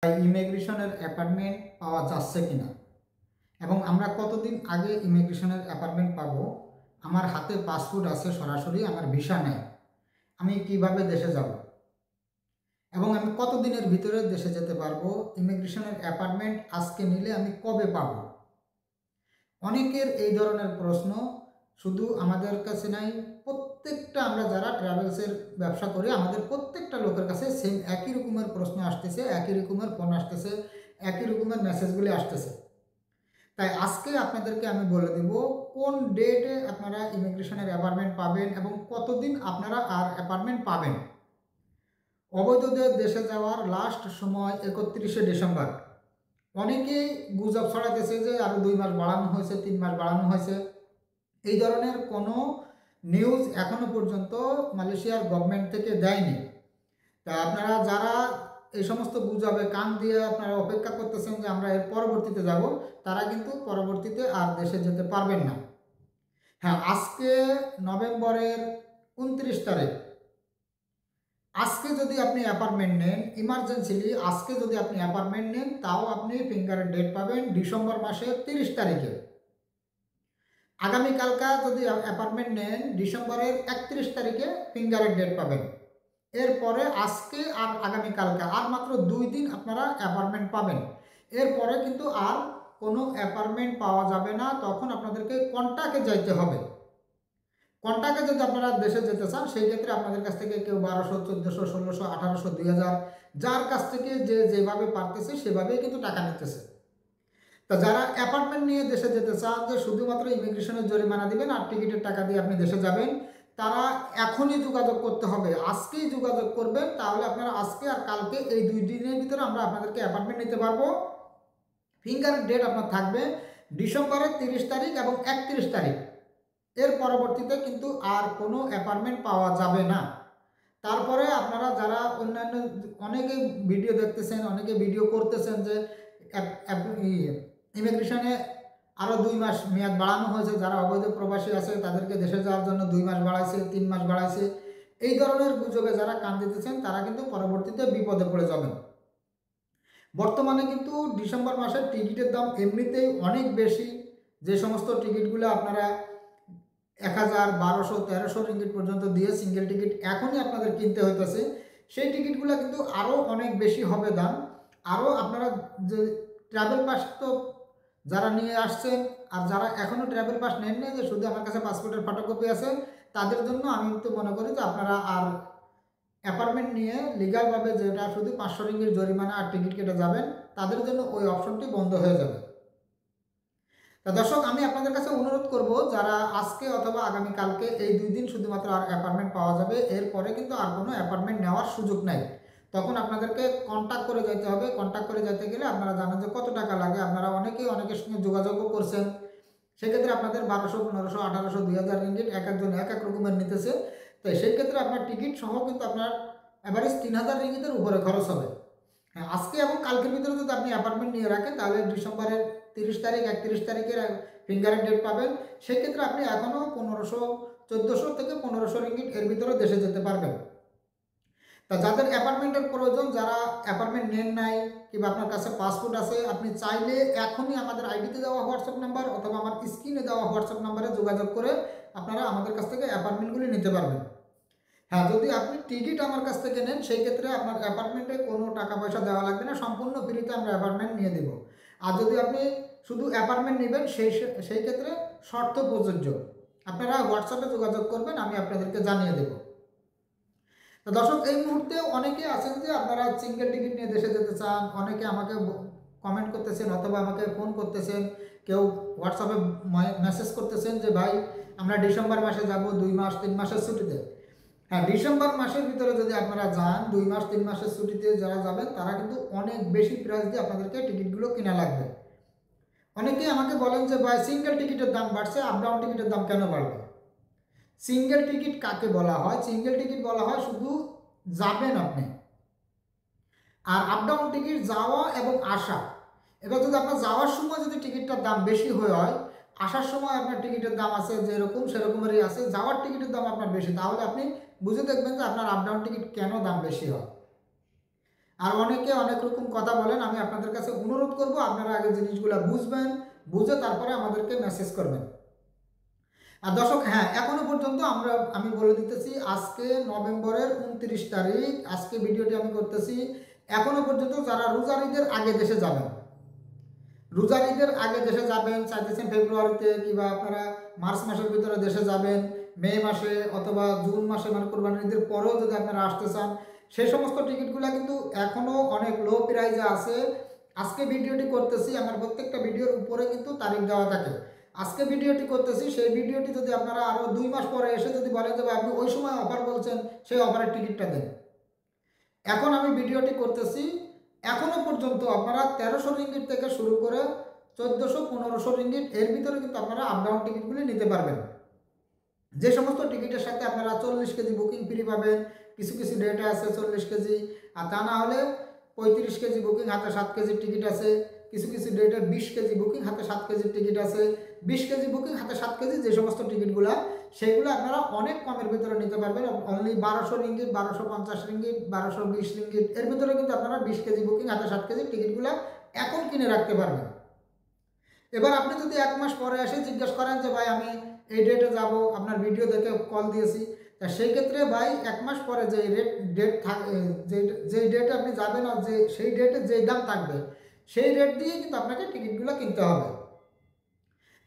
ইমিগ্রেশনের অ্যাপার্টমেন্ট পাওয়া যাচ্ছে কিনা এবং আমরা কতদিন আগে ইমিগ্রেশনের অ্যাপার্টমেন্ট পাবো। আমার হাতে পাসপোর্ট আছে, সরাসরি আমার ভিসা নেই, আমি কিভাবে দেশে যাব এবং আমি কতদিনের ভিতরে দেশে যেতে পারবো। ইমিগ্রেশনের অ্যাপার্টমেন্ট আজকে নিলে আমি কবে পাবো। অনেকের এই ধরনের প্রশ্ন শুধু আমাদের কাছে নাই, প্রত্যেকটা আমরা যারা ট্রাভেলসের ব্যবসা করি আমাদের প্রত্যেকটা লোকের কাছে সেম একই রকমের প্রশ্ন আসতেছে, একই রকমের ফোন আসতেছে, একই রকমের মেসেজগুলি আসতেছে। তাই আজকে আপনাদেরকে আমি বলে দেব কোন ডেটে আপনারা ইমিগ্রেশনের অ্যাপার্টমেন্ট পাবেন এবং কতদিন আপনারা আর অ্যাপার্টমেন্ট পাবেন। অবৈধদের দেশে যাওয়ার লাস্ট সময় 31শে ডিসেম্বর। অনেকেই গুজব ছড়াইতেছে যে আরও 2 মাস বাড়ানো হয়েছে, 3 মাস বাড়ানো হয়েছে। এই ধরনের কোনো নিউজ এখনো পর্যন্ত মালয়েশিয়ার গভর্নমেন্ট থেকে দেয়নি। তা আপনারা যারা এই সমস্ত গুজবে কান দিয়ে আপনারা অপেক্ষা করতেছেন যে আমরা এর পরবর্তীতে যাব, তারা কিন্তু পরবর্তীতে আর দেশে যেতে পারবেন না। হ্যাঁ, আজকে নভেম্বরের 29 তারিখ। আজকে যদি আপনি অ্যাপার্টমেন্ট নেন, ইমার্জেন্সিলি আজকে যদি আপনি অ্যাপার্টমেন্ট নেন, তাও আপনি ফিঙ্গারের ডেট পাবেন ডিসেম্বর মাসের 30 তারিখে। আগামীকালকা যদি অ্যাপার্টমেন্ট নেন, ডিসেম্বরের 31 তারিখে ফিঙ্গারের ডেট পাবেন। এরপরে আজকে আর আগামীকালকে আর মাত্র 2 দিন আপনারা অ্যাপার্টমেন্ট পাবেন। এরপরে কিন্তু আর কোনো অ্যাপার্টমেন্ট পাওয়া যাবে না, তখন আপনাদেরকে কন্টাক্টে যাইতে হবে। কন্টাক্টে যদি আপনারা দেশে যেতে চান, সেই ক্ষেত্রে আপনাদের কাছ থেকে কেউ 1200, 1400, 1600, 1800, 2000 যার কাছ থেকে যে যেভাবে পারতেছে সেভাবেই কিন্তু টাকা নিতেছে। তা যারা অ্যাপার্টমেন্ট নিয়ে দেশে যেতে চান, যে শুধুমাত্র ইমিগ্রেশনের জরিমানা দিবেন আর টিকিটের টাকা দিয়ে আপনি দেশে যাবেন, তারা এখনই যোগাযোগ করতে হবে, আজকেই যোগাযোগ করবেন। তাহলে আপনারা আজকে আর কালকে এই 2 দিনের ভিতরে আমরা আপনাদেরকে অ্যাপার্টমেন্ট নিতে পারবো। ফিঙ্গার ডেট আপনার থাকবে ডিসেম্বরের 30 তারিখ এবং 31 তারিখ। এর পরবর্তীতে কিন্তু আর কোনো অ্যাপার্টমেন্ট পাওয়া যাবে না। তারপরে আপনারা যারা অন্যান্য অনেকে ভিডিও দেখতেছেন, অনেকে ভিডিও করতেছেন যে ইমিগ্রেশনে আরও 2 মাস মেয়াদ বাড়ানো হয়েছে, যারা অবৈধ প্রবাসী আছে তাদেরকে দেশে যাওয়ার জন্য 2 মাস বাড়াইছে, 3 মাস বাড়াইছে। এই ধরনের গুজবে যারা কান দিতেছেন তারা কিন্তু পরবর্তীতে বিপদে পড়ে যাবেন। বর্তমানে কিন্তু ডিসেম্বর মাসের টিকিটের দাম এমনিতেই অনেক বেশি। যে সমস্ত টিকিটগুলো আপনারা 1000, 1200, 1300 রিঙ্গিট পর্যন্ত দিয়ে সিঙ্গেল টিকিট এখনই আপনাদের কিনতে হইতেছে, সেই টিকিটগুলো কিন্তু আরও অনেক বেশি হবে দাম। আরও আপনারা যে ট্রাভেল পাস তো যারা নিয়ে আসছেন আর যারা এখনও ট্রাভেল পাস নেন না, যে শুধু আমার কাছে পাসপোর্টের ফটোকপি আছে, তাদের জন্য আমি তো মনে করি যে আপনারা আর অ্যাপার্টমেন্ট নিয়ে লিগালভাবে যেটা শুধু 500 রিঙ্গিট জরিমানা আর টিকিট কেটে যাবেন, তাদের জন্য ওই অপশনটি বন্ধ হয়ে যাবে। তা দর্শক, আমি আপনাদের কাছে অনুরোধ করব, যারা আজকে অথবা আগামীকালকে এই 2 দিন শুধুমাত্র আর অ্যাপার্টমেন্ট পাওয়া যাবে, এরপরে কিন্তু আর কোনো অ্যাপার্টমেন্ট নেওয়ার সুযোগ নাই। তখন আপনাদেরকে কন্ট্যাক্ট করে যেতে হবে। কন্ট্যাক্ট করে যেতে গেলে আপনারা জানেন যে কত টাকা লাগে। আপনারা অনেকেই অনেকের সঙ্গে যোগাযোগও করছেন, সেক্ষেত্রে আপনাদের 1200, 1500, 1800, 2000 রিঙ্গিট এক একজন এক এক রকমের নিতেছে। তো সেই ক্ষেত্রে আপনার টিকিট সহ কিন্তু আপনার অ্যাভারেজ 3000 রিঙ্গিতের উপরে খরচ হবে। হ্যাঁ, আজকে এবং কালকের ভিতরে যদি আপনি অ্যাপার্টমেন্ট নিয়ে রাখেন, তাহলে ডিসেম্বরের 30 তারিখ, 31 তারিখের ফিঙ্গারের ডেট পাবেন। সেক্ষেত্রে আপনি এখনও 1500, 1400 থেকে 1500 রিঙ্গিট এর ভিতরে দেশে যেতে পারবেন। তা যাদের অ্যাপার্টমেন্টের প্রয়োজন, যারা অ্যাপার্টমেন্ট নেন নাই কিংবা আপনার কাছে পাসপোর্ট আছে, আপনি চাইলে এখনই আমাদের আইডিতে দেওয়া হোয়াটসঅ্যাপ নাম্বার অথবা আমার স্ক্রিনে দেওয়া হোয়াটসঅ্যাপ নাম্বারে যোগাযোগ করে আপনারা আমাদের কাছ থেকে অ্যাপার্টমেন্টগুলি নিতে পারবেন। হ্যাঁ, যদি আপনি টিকিট আমার কাছ থেকে নেন, সেই ক্ষেত্রে আপনার অ্যাপার্টমেন্টে কোনো টাকা পয়সা দেওয়া লাগবে না, সম্পূর্ণ ফ্রিতে আমরা অ্যাপার্টমেন্ট নিয়ে দেব। আর যদি আপনি শুধু অ্যাপার্টমেন্ট নেবেন, সেই ক্ষেত্রে শর্ত প্রযোজ্য। আপনারা হোয়াটসঅ্যাপে যোগাযোগ করবেন, আমি আপনাদেরকে জানিয়ে দেব। তো দর্শক, এই মুহূর্তে অনেকে আছেন যে আপনারা সিঙ্গেল টিকিট নিয়ে দেশে যেতে চান। অনেকে আমাকে কমেন্ট করতেছেন অথবা আমাকে ফোন করতেছেন, কেউ হোয়াটসঅ্যাপে মেসেজ করতেছেন যে ভাই আমরা ডিসেম্বর মাসে যাব 2 মাস 3 মাসের ছুটিতে। হ্যাঁ, ডিসেম্বর মাসের ভিতরে যদি আপনারা যান, 2 মাস 3 মাসের ছুটিতে যারা যাবেন, তারা কিন্তু অনেক বেশি প্রাইস দিয়ে আপনাদেরকে টিকিটগুলো কেনা লাগবে। অনেকেই আমাকে বলেন যে ভাই সিঙ্গেল টিকিটের দাম বাড়ছে, আপ ডাউন টিকিটের দাম কেন বাড়বে? সিঙ্গেল টিকিট কাকে বলা হয়? সিঙ্গেল টিকিট বলা হয় শুধু যাবেন আপনি, আর আপ ডাউন টিকিট যাওয়া এবং আসা। এবার যদি আপনার যাওয়ার সময় যদি টিকিটটার দাম বেশি হয়, আসার সময় আপনার টিকিটের দাম আছে যেরকম সেরকমেরই আছে, যাওয়ার টিকিটের দাম আপনার বেশি, তাহলে আপনি বুঝে দেখবেন যে আপনার আপ ডাউন টিকিট কেন দাম বেশি হয়। আর অনেকে অনেক রকম কথা বলেন, আমি আপনাদের কাছে অনুরোধ করব আপনারা আগে জিনিসগুলো বুঝবেন, বুঝে তারপরে আমাদেরকে মেসেজ করবেন। আর দর্শক, হ্যাঁ, এখনো পর্যন্ত আমি বলে দিতেছি, আজকে নভেম্বরের 29 তারিখ, আজকে ভিডিওটি আমি করতেছি। এখনো পর্যন্ত যারা রোজার ঈদের আগে দেশে যাবেন, রোজার ঈদের আগে দেশে যাবেন চাইতেছেন ফেব্রুয়ারিতে, কিংবা আপনারা মার্চ মাসের ভিতরে দেশে যাবেন, মে মাসে অথবা জুন মাসে, মানে কোরবানির ঈদের পরেও যদি আপনারা আসতে চান, সেই সমস্ত টিকিটগুলো কিন্তু এখনও অনেক লো প্রাইসে আছে। আজকে ভিডিওটি করতেছি, আমার প্রত্যেকটা ভিডিওর উপরে কিন্তু তারিখ দেওয়া থাকে। আজকে ভিডিওটি করতেছি, সেই ভিডিওটি যদি আপনারা আরও 2 মাস পরে এসে যদি বলেন যে আপনি ওই সময় অফার বলছেন, সেই অফারের টিকিটটা দেন। এখন আমি ভিডিওটি করতেছি, এখনো পর্যন্ত আপনারা 1300 রিঙ্গিট থেকে শুরু করে 1400-1500 রিঙ্গিট এর ভিতরে কিন্তু আপনারা আপ ডাউন টিকিটগুলি নিতে পারবেন। যে সমস্ত টিকিটের সাথে আপনারা 40 কেজি বুকিং ফ্রি পাবেন, কিছু কিছু ডেটে আছে 40 কেজি, আর তা না হলে 35 কেজি বুকিং হাতে 7 কেজির টিকিট আছে, কিছু কিছু ডেটে 20 কেজি বুকিং হাতে 7 কেজির টিকিট আছে, 20 কেজি বুকিং হাতে 7 কেজি, যে সমস্ত টিকিটগুলো সেগুলো আপনারা অনেক কমের ভিতরে নিতে পারবেন। অনলি 1200 রিঙ্গিট, 1250 রিঙ্গিট, 1220 রিঙ্গিট এর ভিতরে কিন্তু আপনারা 20 কেজি বুকিং হাতে 7 কেজির টিকিটগুলো এখন কিনে রাখতে পারবেন। এবার আপনি যদি 1 মাস পরে এসে জিজ্ঞেস করেন যে ভাই আমি এই ডেটে যাব, আপনার ভিডিও দেখে কল দিয়েছি, তা সেই ক্ষেত্রে ভাই 1 মাস পরে যে ডেট থাকে, যে ডেটে আপনি যাবেন, আর সেই ডেটে যে দাম থাকবে, সেই রেট দিয়ে কিন্তু আপনাকে টিকিটগুলো কিনতে হবে।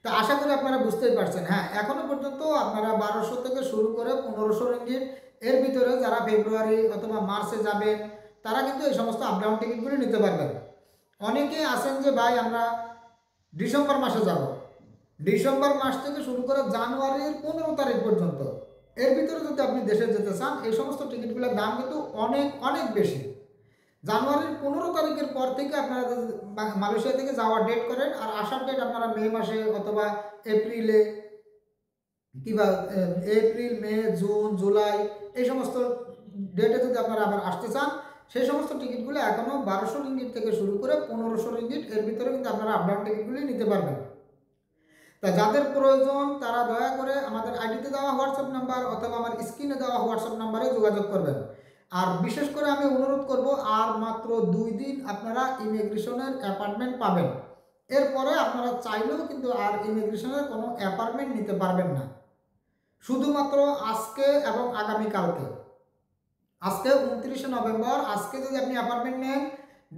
তা আশা করি আপনারা বুঝতেই পারছেন। হ্যাঁ, এখনো পর্যন্ত আপনারা 1200 থেকে শুরু করে 1500 রিঙ্গিট এর ভিতরে যারা ফেব্রুয়ারি অথবা মার্চে যাবেন, তারা কিন্তু এই সমস্ত আপ ডাউন টিকিটগুলি নিতে পারবেন। অনেকে আছেন যে ভাই আমরা ডিসেম্বর মাসে যাব, ডিসেম্বর মাস থেকে শুরু করে জানুয়ারির 15 তারিখ পর্যন্ত এর ভিতরে যদি আপনি দেশে যেতে চান, এই সমস্ত টিকিটগুলোর দাম কিন্তু অনেক অনেক বেশি। জানুয়ারির 15 তারিখের পর থেকে আপনারা মালয়েশিয়া থেকে যাওয়ার ডেট করেন, আর আসার ডেট আপনারা মে মাসে অথবা এপ্রিলে, কিংবা এপ্রিল, মে, জুন, জুলাই এই সমস্ত ডেটে যদি আপনারা আবার আসতে চান, সেই সমস্ত টিকিটগুলো এখনও 1200 রিঙ্গিট থেকে শুরু করে 1500 রিঙ্গিট এর ভিতরে কিন্তু আপনারা আপ ডাউন টিকিটগুলি নিতে পারবেন। তা যাদের প্রয়োজন তারা দয়া করে আমাদের আইডিতে দেওয়া হোয়াটসঅ্যাপ নাম্বার অথবা আমার স্ক্রিনে দেওয়া হোয়াটসঅ্যাপ নাম্বারে যোগাযোগ করবেন। আর বিশেষ করে আমি অনুরোধ করব, আর মাত্র 2 দিন আপনারা ইমিগ্রেশনের অ্যাপার্টমেন্ট পাবেন। এরপরে আপনারা চাইলেও কিন্তু আর ইমিগ্রেশনের কোনো অ্যাপার্টমেন্ট নিতে পারবেন না। শুধুমাত্র আজকে এবং আগামীকালকে, আজকে 29শে নভেম্বর, আজকে যদি আপনি অ্যাপার্টমেন্ট নেন,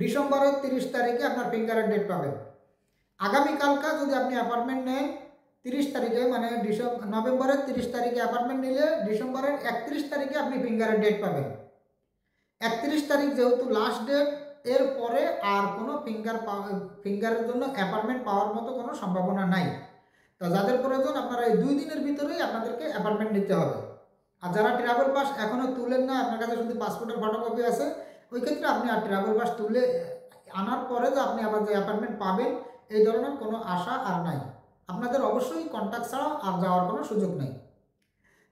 ডিসেম্বরের 30 তারিখে আপনার ফিঙ্গারের ডেট পাবেন। আগামীকালকা যদি আপনি অ্যাপার্টমেন্ট নেন 30 তারিখে, মানে নভেম্বরের 30 তারিখে অ্যাপার্টমেন্ট নিলে ডিসেম্বরের 31 তারিখে আপনি ফিঙ্গারের ডেট পাবেন। 31 তারিখ যেহেতু লাস্ট ডেট, এরপরে আর কোনো ফিঙ্গারের জন্য অ্যাপার্টমেন্ট পাওয়ার মতো কোনো সম্ভাবনা নাই। তা যাদের প্রয়োজন আপনারা এই 2 দিনের ভিতরেই আপনাদেরকে অ্যাপার্টমেন্ট নিতে হবে। আর যারা ট্রাভেল পাস এখনও তুলেন না, আপনার কাছে শুধু পাসপোর্টের ফটোকপি আছে, ওই ক্ষেত্রে আপনি আর ট্রাভেল পাস তুলে আনার পরে যে আপনি আবার যে অ্যাপার্টমেন্ট পাবেন, এই ধরনের কোনো আশা আর নাই। আপনাদের অবশ্যই কন্ট্যাক্ট ছাড়া আর যাওয়ার কোনো সুযোগ নেই।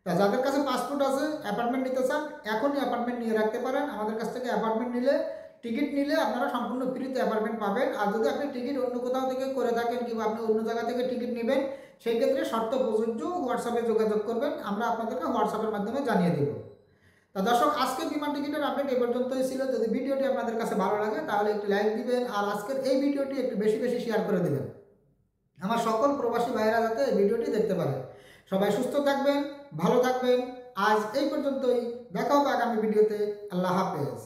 তা যাদের কাছে পাসপোর্ট আছে, অ্যাপার্টমেন্ট নিতে চান, এখনই অ্যাপার্টমেন্ট নিয়ে রাখতে পারেন। আমাদের কাছ থেকে অ্যাপার্টমেন্ট নিলে, টিকিট নিলে আপনারা সম্পূর্ণ ফ্রিতে অ্যাপার্টমেন্ট পাবেন। আর যদি আপনি টিকিট অন্য কোথাও থেকে করে থাকেন, কিংবা আপনি অন্য জায়গা থেকে টিকিট নেবেন, সেই ক্ষেত্রে শর্ত প্রযোজ্য, হোয়াটসঅ্যাপে যোগাযোগ করবেন, আমরা আপনাদেরকে হোয়াটসঅ্যাপের মাধ্যমে জানিয়ে দেব। তা দর্শক, আজকের বিমান টিকিটের আপডেট এই পর্যন্তই ছিল। যদি ভিডিওটি আপনাদের কাছে ভালো লাগে তাহলে একটি লাইক দিবেন, আর আজকের এই ভিডিওটি একটু বেশি বেশি শেয়ার করে দেবেন, আমার সকল প্রবাসী ভাইয়েরা যাতে এই ভিডিওটি দেখতে পারে। সবাই সুস্থ থাকবেন, ভালো থাকবেন। আজ এই পর্যন্তই, দেখা হবে আগামী ভিডিওতে। আল্লাহ হাফেজ।